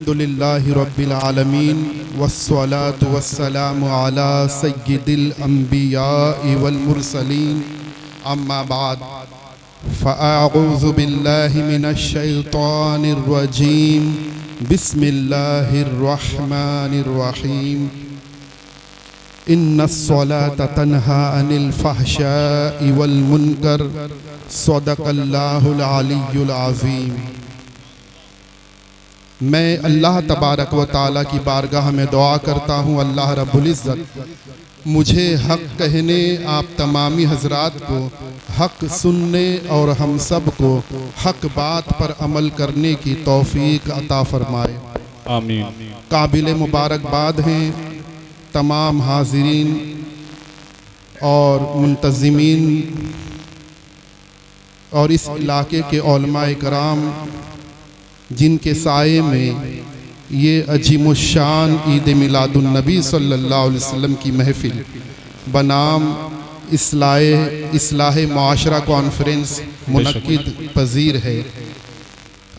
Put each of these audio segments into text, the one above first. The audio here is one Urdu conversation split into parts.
الحمدللہ رب العالمین والصلاة والسلام علی سید الانبیاء والمرسلین اما بعد فاعوذ باللہ من الشیطان الرجیم بسم اللہ الرحمن الرحیم ان الصلاة تنہی عن الفحشاء والمنکر صدق اللہ العلی العظیم۔ میں اللہ تبارک و تعالیٰ کی بارگاہ میں دعا کرتا ہوں اللہ رب العزت مجھے حق کہنے، آپ تمامی حضرات کو حق سننے اور ہم سب کو حق بات پر عمل کرنے کی توفیق عطا فرمائے، آمین۔ قابل مبارکباد ہیں تمام حاضرین اور منتظمین اور اس علاقے کے علماء کرام جن کے سائے میں یہ عظیم الشان عید میلاد النبی صلی اللہ علیہ وسلم کی محفل بنام اصلاح معاشرہ کانفرنس منعقد پذیر ہے۔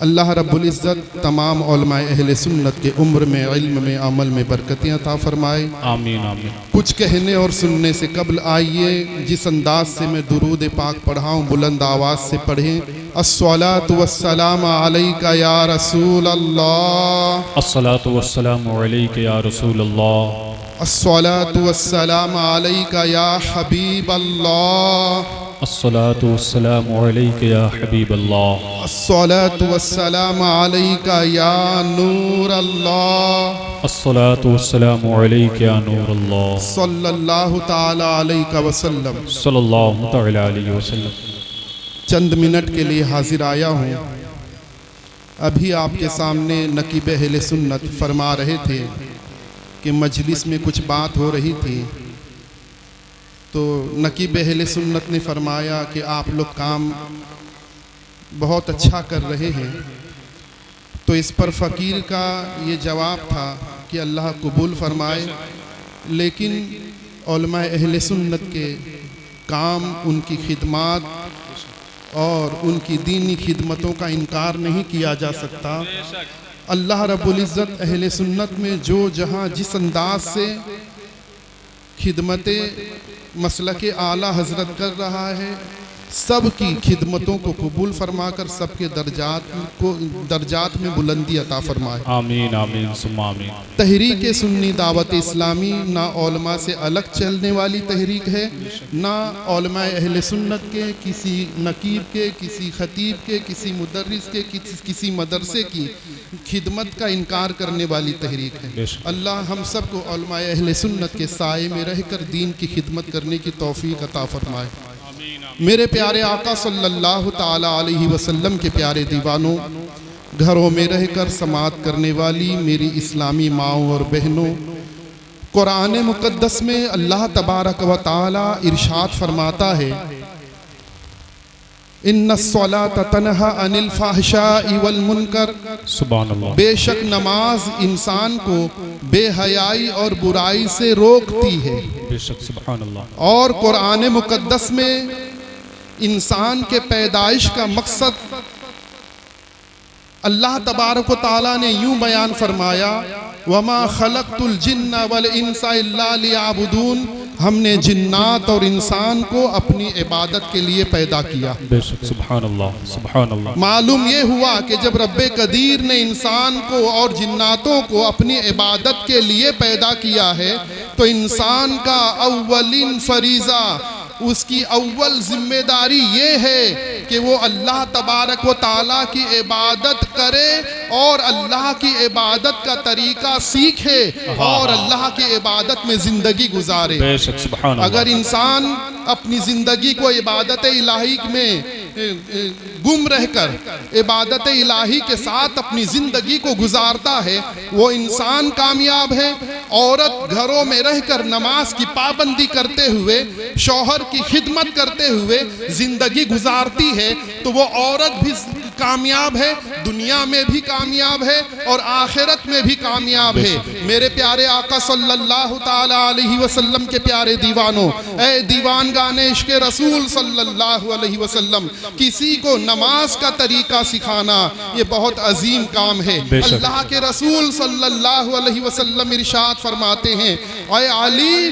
اللہ رب العزت تمام علماء اہل سنت کے عمر میں، علم میں، عمل میں برکتیں عطا فرمائے، آمین آمین۔ کچھ کہنے اور سننے سے قبل آئیے جس انداز سے میں درود پاک پڑھاؤں بلند آواز سے پڑھیں۔ الصلاۃ والسلام علیک یا رسول اللہ، الصلاۃ والسلام علیک یا رسول اللہ، الصلاۃ والسلام علیک یا حبیب اللہ، الصلاۃ والسلام علیک یا حبیب اللہ، الصلاۃ والسلام علیک یا نور اللہ، الصلاۃ والسلام علیک یا نور اللہ، صلی اللہ تعالی علیہ وسلم۔ صلی اللہ تعالی علیہ وسلم۔ چند منٹ کے لیے حاضر آیا ہوں۔ ابھی آپ کے سامنے نقیب اہل سنت فرما رہے تھے کہ مجلس میں کچھ بات ہو رہی تھی، تو نقیب اہل سنت نے فرمایا کہ آپ لوگ کام بہت اچھا کر رہے ہیں، تو اس پر فقیر کا یہ جواب تھا کہ اللہ قبول فرمائے، لیکن علماء اہل سنت کے کام، ان کی خدمات اور ان کی دینی خدمتوں کا انکار نہیں کیا جا سکتا۔ اللہ رب العزت اہل سنت میں جو جہاں جس انداز سے خدمت مسلک اعلیٰ حضرت کر رہا ہے، سب کی خدمتوں کو قبول فرما کر سب کے درجات میں بلندی عطا فرمائے، آمین آمین ثم آمین۔ تحریک سنی دعوت اسلامی نہ علماء سے الگ چلنے والی تحریک ہے، نہ علماء اہل سنت کے، کسی نقیب کے، کسی خطیب کے، کسی مدرس کے، کسی مدرسے کی خدمت کا انکار کرنے والی تحریک ہے۔ اللہ ہم سب کو علماء اہل سنت کے سائے میں رہ کر دین کی خدمت کرنے کی توفیق عطا فرمائے۔ میرے پیارے آقا صلی اللہ تعالی علیہ وسلم کے پیارے دیوانوں، گھروں میں رہ کر سماعت کرنے والی میری اسلامی ماؤں اور بہنوں، قرآن مقدس میں اللہ تبارک و تعالی ارشاد فرماتا ہے، ان الصلاۃ تنہی عن الفحشاء والمنکر، سبحان اللہ۔ بے شک نماز انسان کو بے حیائی اور برائی سے روکتی ہے۔ بے شک سبحان اللہ۔ اور قرآن مقدس میں انسان کے پیدائش کا مقصد اللہ تبارک و تعالیٰ نے یوں بیان فرمایا، وَمَا خَلَقْتُ الْجِنَّ وَالْإِنسَ إِلَّا لِيَعْبُدُونَ، ہم نے جنات اور انسان کو اپنی عبادت کے لیے پیدا کیا۔ بے شک سبحان اللہ سبحان اللہ۔ معلوم یہ ہوا کہ جب رب قدیر نے انسان کو اور جناتوں کو اپنی عبادت کے لیے پیدا کیا ہے، تو انسان کا اولین فریضہ، اس کی اول ذمہ داری یہ ہے کہ وہ اللہ تبارک و تعالیٰ کی عبادت کرے اور اللہ کی عبادت کا طریقہ سیکھے اور اللہ کی عبادت میں زندگی گزارے۔ بے شک سبحان اللہ۔ اگر انسان اپنی زندگی کو عبادت الہی میں گم رہ کر عبادت الہی کے ساتھ اپنی زندگی کو گزارتا ہے، وہ انسان کامیاب ہے۔ عورت گھروں میں رہ کر نماز کی پابندی کرتے ہوئے، شوہر کی خدمت کرتے ہوئے زندگی گزارتی ہے، تو وہ عورت بھی کامیاب ہے، دنیا میں بھی کامیاب ہے اور آخرت میں بھی کامیاب ہے۔ میرے پیارے آقا صلی اللہ تعالی علیہ وسلم کے پیارے دیوانوں، اے دیوانگان عشق رسول صلی اللہ علیہ وسلم، کسی کو نماز کا طریقہ سکھانا یہ بہت عظیم کام ہے۔ اللہ کے رسول صلی اللہ علیہ وسلم ارشاد فرماتے ہیں، اے علی،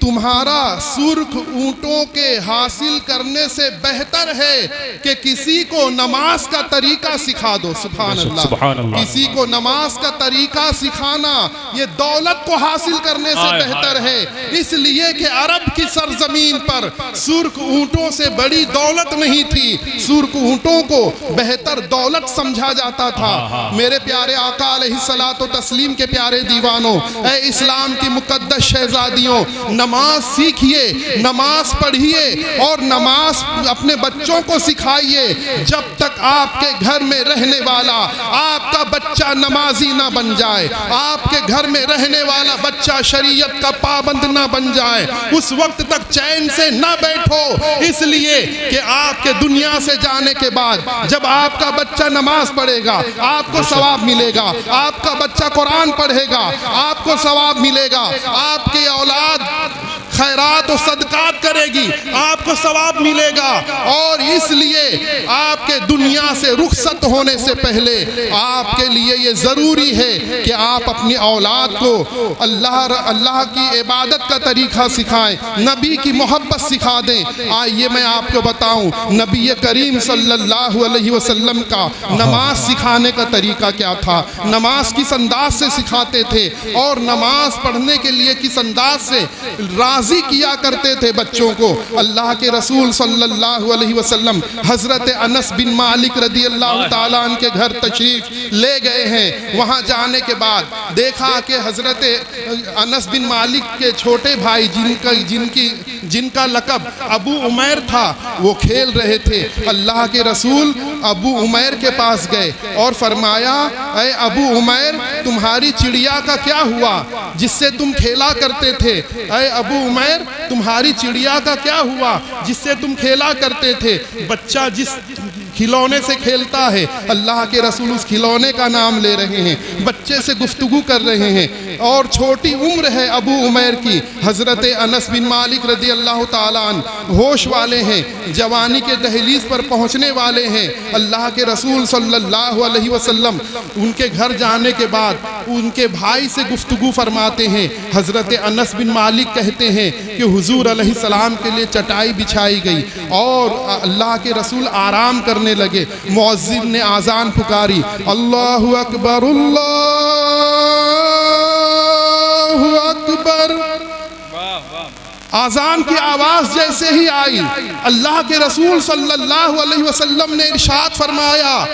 تمہارا سرخ اونٹوں کے حاصل کرنے سے بہتر ہے کہ کسی کو نماز کا طریقہ سکھا دو۔ سبحان اللہ۔ کسی کو نماز کا طریقہ سکھانا یہ دولت کو حاصل کرنے سے بہتر ہے، اس لیے کہ عرب کی سرزمین پر سرخ اونٹوں سے بڑی دولت نہیں تھی، سرخ اونٹوں کو بہتر دولت سمجھا جاتا تھا۔ میرے پیارے آقا علیہ الصلوۃ والتسلیم کے پیارے دیوانوں، اے اسلام کی مقدس شہزادیوں، نماز سیکھیے، نماز پڑھیے اور نماز اپنے بچوں کو سکھائیے۔ جب تک آپ کے گھر میں رہنے والا آپ کا بچہ نمازی نہ بن جائے، آپ کے گھر میں رہنے والا بچہ شریعت کا پابند نہ بن جائے، اس وقت تک چین سے نہ بیٹھو، اس لیے کہ آپ کے دنیا سے جانے کے بعد جب آپ کا بچہ نماز پڑھے گا آپ کو ثواب ملے گا، آپ کا بچہ قرآن پڑھے گا آپ کو ثواب ملے گا، آپ کی اولاد خیرات و صدقات کرے گی آپ کو ثواب ملے گا۔ اور اس لیے آپ کے دنیا سے رخصت ہونے سے پہلے آپ کے لیے یہ ضروری ہے کہ آپ اپنی اولاد کو اللہ کی عبادت کا طریقہ سکھائیں، نبی کی محبت سکھا دیں۔ آئیے میں آپ کو بتاؤں نبی کریم صلی اللہ علیہ وسلم کا نماز سکھانے کا طریقہ کیا تھا، نماز کس انداز سے سکھاتے تھے اور نماز پڑھنے کے لیے کس انداز سے راضی کیا کرتے تھے بچوں کو۔ اللہ کے رسول صلی اللہ علیہ وسلم حضرت انس بن مالک رضی اللہ تعالیٰ عنہ کے گھر تشریف لے گئے ہیں۔ وہاں جانے کے بعد دیکھا کہ حضرت انس بن مالک کے چھوٹے بھائی جن کا لقب ابو عمیر تھا وہ کھیل رہے تھے۔ اللہ کے رسول ابو عمیر کے پاس گئے اور فرمایا، اے ابو عمیر، تمہاری چڑیا کا کیا ہوا جس سے تم کھیلا کرتے تھے؟ اے ابو عمیر، تمہاری چڑیا کا کیا ہوا جس سے تم کھیلا کرتے تھے؟ بچہ جس کھلونے سے کھیلتا ہے اللہ کے رسول اس کھلونے کا نام لے رہے ہیں، بچے سے گفتگو کر رہے ہیں، اور چھوٹی عمر ہے ابو عمیر کی۔ حضرت انس بن مالک رضی اللہ تعالیٰ عنہ ہوش والے ہیں، جوانی کے دہلیز پر پہنچنے والے ہیں۔ اللہ کے رسول صلی اللہ علیہ وسلم ان کے گھر جانے کے بعد ان کے بھائی سے گفتگو فرماتے ہیں۔ حضرت انس بن مالک کہتے ہیں کہ حضور علیہ السلام کے لیے چٹائی بچھائی گئی اور اللہ کے رسول آرام کرنے لگے۔ مؤذن نے آذان پکاری، اللہ اکبر اللہ اکبر۔ آذان کی آواز جیسے ہی آئی اللہ کے رسول صلی اللہ علیہ وسلم نے ارشاد فرمایا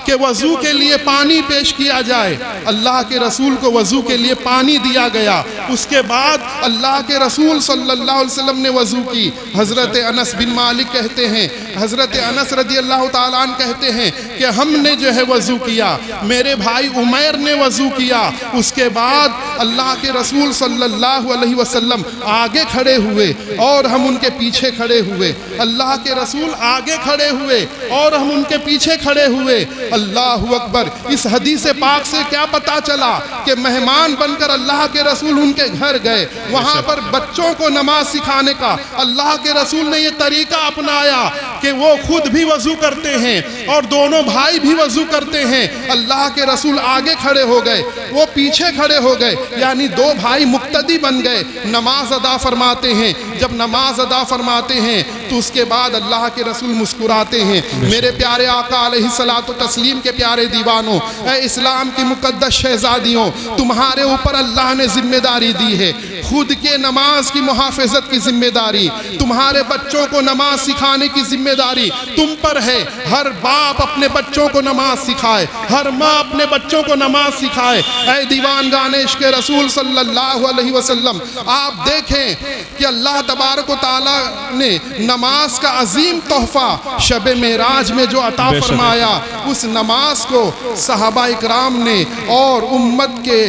کہ وضو کے لیے پانی پیش کیا جائے۔ اللہ کے رسول کو وضو کے لیے پانی دیا گیا۔ اس کے بعد اللہ کے رسول صلی اللہ علیہ وسلم نے وضو کی۔ حضرت انس بن مالک کہتے ہیں، حضرت انس رضی اللہ تعالیٰ عنہ کہتے ہیں کہ ہم نے جو ہے وضو کیا، میرے بھائی عمیر نے وضو کیا۔ اس کے بعد اللہ کے رسول صلی اللہ علیہ وسلم آگے کھڑے ہوئے اور ہم ان کے پیچھے کھڑے ہوئے۔ اللہ کے رسول آگے کھڑے ہوئے اور ہم ان کے پیچھے کھڑے ہوئے۔ اللہ اکبر۔ اس حدیث پاک سے کیا پتا چلا کہ مہمان بن کر اللہ کے رسول ان کے گھر گئے، وہاں پر بچوں کو نماز سکھانے کا اللہ کے رسول نے یہ طریقہ اپنایا کہ وہ خود بھی وضو کرتے ہیں اور دونوں بھائی بھی وضو کرتے ہیں۔ اللہ کے رسول آگے کھڑے ہو گئے، وہ پیچھے کھڑے ہو گئے، یعنی دو بھائی مقتدی بن گئے، نماز ادا فرماتے ہیں۔ جب نماز ادا فرماتے ہیں تو اس کے بعد اللہ کے رسول مسکراتے ہیں۔ میرے پیارے آقا علیہ الصلوۃ والتسلیم کے پیارے دیوانوں، اے اسلام کی مقدس شہزادیوں، تمہارے اوپر اللہ نے ذمہ داری دی ہے، خود کے نماز کی محافظت کی ذمہ داری، تمہارے بچوں کو نماز سکھانے کی ذمہ داری تم پر ہے۔ ہر باپ اپنے بچوں کو نماز سکھائے، ہر ماں اپنے بچوں کو نماز سکھائے۔ اے دیوانگان عشق رسول صلی اللہ علیہ وسلم، آپ دیکھیں کہ اللہ تبارک و تعالیٰ نے نماز کا عظیم تحفہ شب معراج میں جو عطا فرمایا، اس نماز کو صحابہ اکرام نے اور امت کے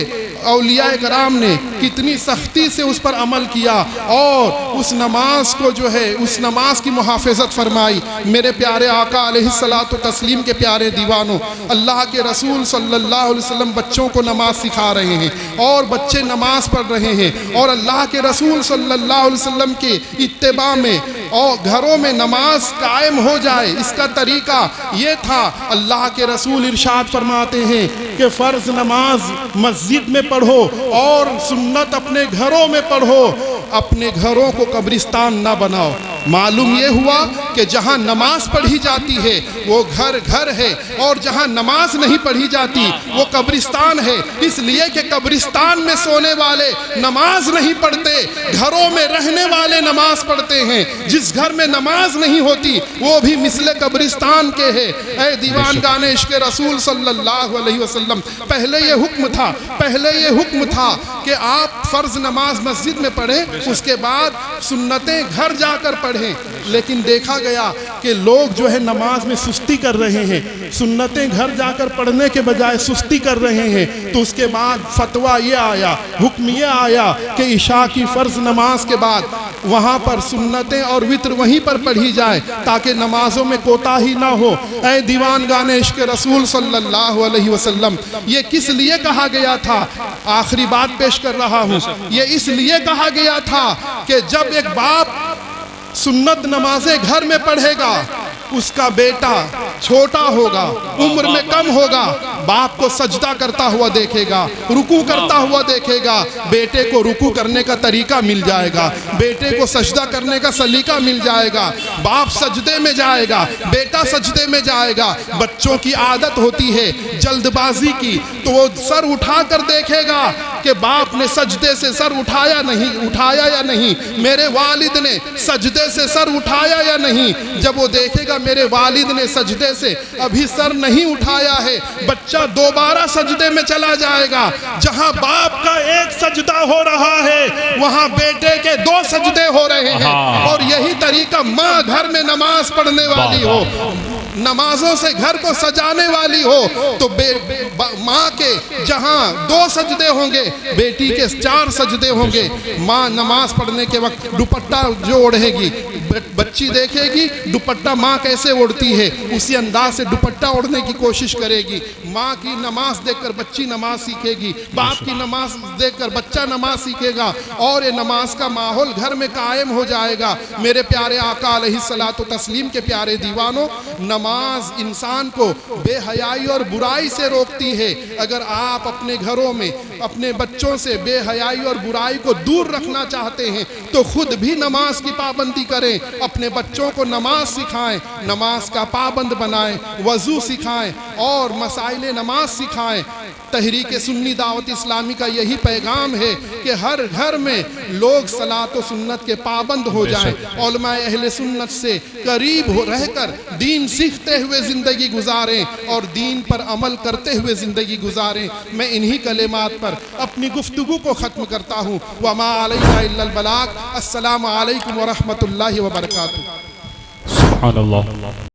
اولیاء کرام نے کتنی سختی سے اس پر عمل کیا اور اس نماز کو جو ہے اس نماز کی محافظت فرمائی۔ میرے پیارے آقا علیہ الصلوۃ والتسلیم کے پیارے دیوانوں، اللہ کے رسول صلی اللہ علیہ وسلم بچوں کو نماز سکھا رہے ہیں اور بچے نماز پڑھ رہے ہیں، اور اللہ کے رسول صلی اللہ علیہ وسلم کے اتباع میں اور گھروں میں نماز قائم ہو جائے، اس کا طریقہ یہ تھا۔ اللہ کے رسول ارشاد فرماتے ہیں کہ فرض نماز مسجد میں پڑھو اور سنت اپنے گھروں میں پڑھو، اپنے گھروں کو قبرستان نہ بناؤ۔ معلوم یہ ہوا کہ جہاں نماز پڑھی جاتی ہے وہ گھر گھر ہے، اور جہاں نماز نہیں پڑھی جاتی وہ قبرستان ہے، اس لیے کہ قبرستان میں سونے والے نماز نہیں پڑھتے، گھروں میں رہنے والے نماز پڑھتے ہیں۔ جس گھر میں نماز نہیں ہوتی وہ بھی مثل قبرستان کے ہے۔ اے دیوان گان عشق رسول صلی اللہ علیہ وسلم، پہلے یہ حکم تھا کہ آپ فرض نماز مسجد میں پڑھیں، اس کے بعد سنتیں گھر جا کر پڑھیں، لیکن دیکھا گیا کہ لوگ جو ہے نماز میں سستی کر رہے ہیں، سنتیں گھر جا کر پڑھنے کے بجائے سستی کر رہے ہیں۔ تو اس کے بعد فتویٰ یہ آیا، حکم یہ آیا کہ عشاء کی فرض نماز کے بعد وہاں پر سنتیں اور وتر وہیں پر پڑھی جائے تاکہ نمازوں میں کوتاہی نہ ہو۔ اے دیوان گان عشق رسول صلی اللہ علیہ وسلم، یہ کس لیے کہا گیا تھا؟ آخری بات پیش کر رہا ہوں۔ یہ اس لیے کہا گیا تھا کہ جب ایک باپ سنت نمازیں گھر میں پڑھے گا، اس کا بیٹا چھوٹا ہوگا، عمر میں کم ہوگا، باپ کو سجدہ کرتا ہوا دیکھے گا، رکوع کرتا ہوا دیکھے گا، بیٹے کو رکوع کرنے کا طریقہ مل جائے گا، بیٹے کو سجدہ کرنے کا سلیقہ مل جائے گا، باپ سجدے میں جائے گا، بیٹا سجدے میں جائے گا۔ بچوں کی عادت ہوتی ہے جلد بازی کی، تو وہ سر اٹھا کر دیکھے گا کہ باپ نے سجدے سے سر اٹھایا یا نہیں، میرے والد نے سجدے سے سر اٹھایا یا نہیں۔ جب وہ دیکھے گا میرے والد نے سجدے سے ابھی سر نہیں اٹھایا ہے، بچہ دوبارہ سجدے میں چلا جائے گا۔ جہاں باپ کا ایک سجدہ ہو رہا ہے وہاں بیٹے کے 2 سجدے ہو رہے ہیں۔ اور یہی طریقہ ماں گھر میں نماز پڑھنے والی ہو، نمازوں سے گھر کو سجانے والی ہو، تو ماں کے جہاں 2 سجدے ہوں گے بیٹی کے 4 سجدے ہوں گے۔ ماں نماز پڑھنے کے وقت دوپٹہ جو اوڑھے گی، بچی دیکھے گی دوپٹہ ماں کیسے اوڑھتی ہے، اسی انداز سے دوپٹہ اوڑھنے کی کوشش کرے گی۔ ماں کی نماز دیکھ کر بچی نماز سیکھے گی، باپ کی نماز دیکھ کر بچہ نماز سیکھے گا، اور یہ نماز کا ماحول گھر میں قائم ہو جائے گا۔ میرے پیارے آقا علیہ الصلوۃ والتسلیم کے پیارے دیوانوں، نماز انسان کو بے حیائی اور برائی سے روکتی ہے۔ اگر آپ اپنے گھروں میں اپنے بچوں سے بے حیائی اور برائی کو دور رکھنا چاہتے ہیں تو خود بھی نماز کی پابندی کریں، اپنے بچوں کو نماز سکھائیں، نماز کا پابند بنائیں، وضو سکھائیں اور مسائل نماز سکھائیں۔ تحریک سنی دعوت اسلامی کا یہی پیغام ہے کہ ہر گھر میں لوگ صلاۃ و سنت کے پابند ہو جائیں، علماء اہل سنت سے قریب رہ کر دین سیکھتے ہوئے زندگی گزاریں اور دین پر عمل کرتے ہوئے زندگی گزاریں۔ میں انہی کلمات پر اپنی گفتگو کو ختم کرتا ہوں۔ وما علینا الا البلاغ۔ السلام علیکم ورحمۃ اللہ وبرکاتہ۔ سبحان اللہ۔